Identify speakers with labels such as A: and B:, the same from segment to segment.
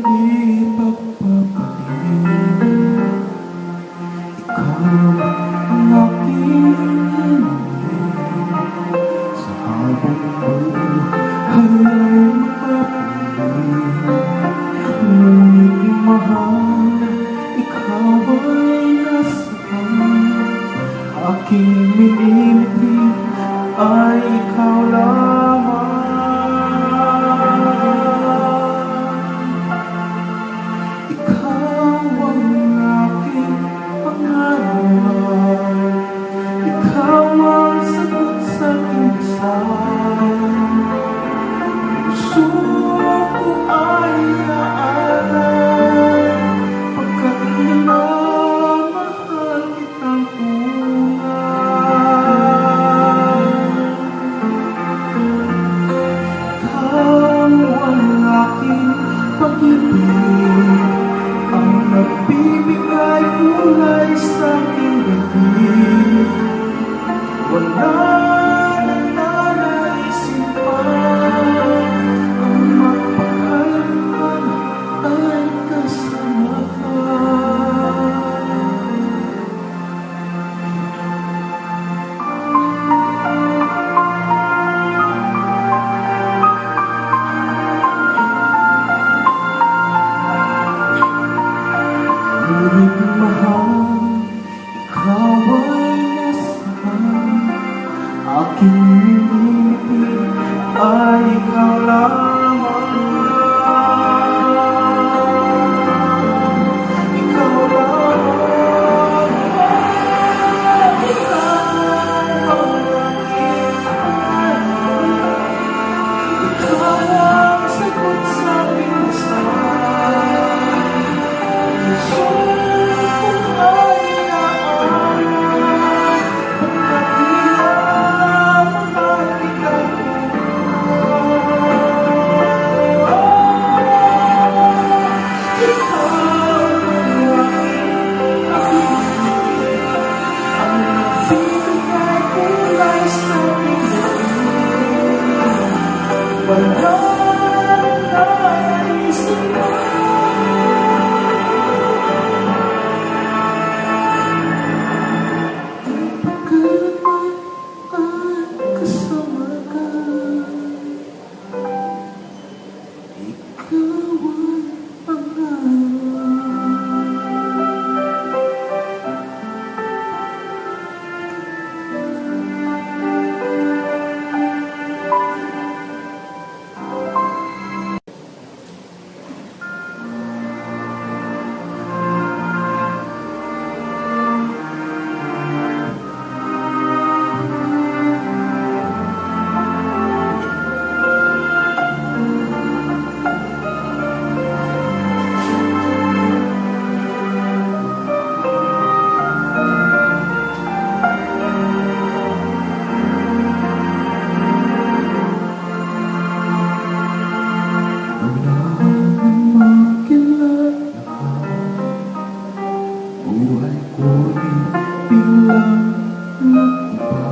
A: ipagpapalit. Ikaw ang aking hiniling, sa habang buhay ay makapalit. Ngunit mahal, ikaw ay nasaan? Aking minimpi ay ikaw lamang. Ikaw ang aking pangarap, ikaw ang sagot sa minsan. Puso ko ay naalay, pagkat minamahal kitang tunay. Ikaw ang aking pag-ibig, ang nagbibigay kulay sa aking gabi. Wala nang nanaisin pa, ang magpakailanman ay kasama ka. Ngunit mahal, ikaw ay nasaan? Aking minimpi ay ikaw lamang. Ikaw lamang. Ikaw ang aking pangarap, ikaw ang sagot sa minsan. Puso ko ay naalay, pagkat minamahal kitang tunay. Ikaw ang aking pag-ibig, ang nagbibigay kulay sa aking gabi. Wala nang naisip pa, buhay ko'y biglang nag-iba.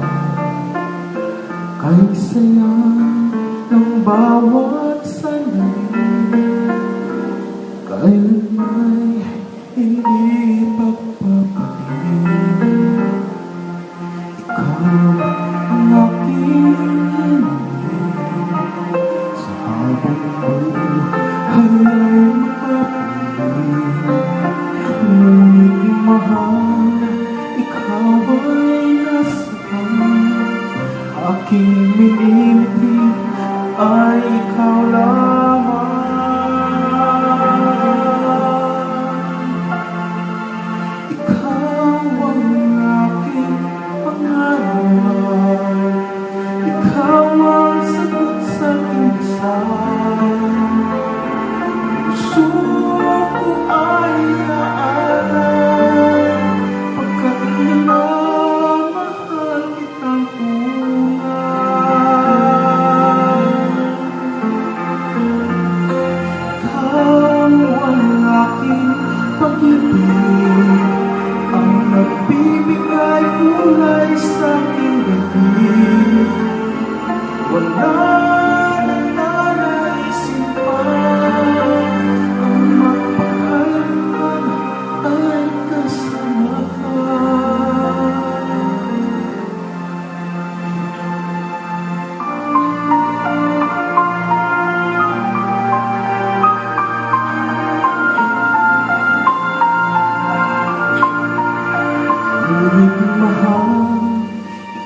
A: Kahit saya ng bawat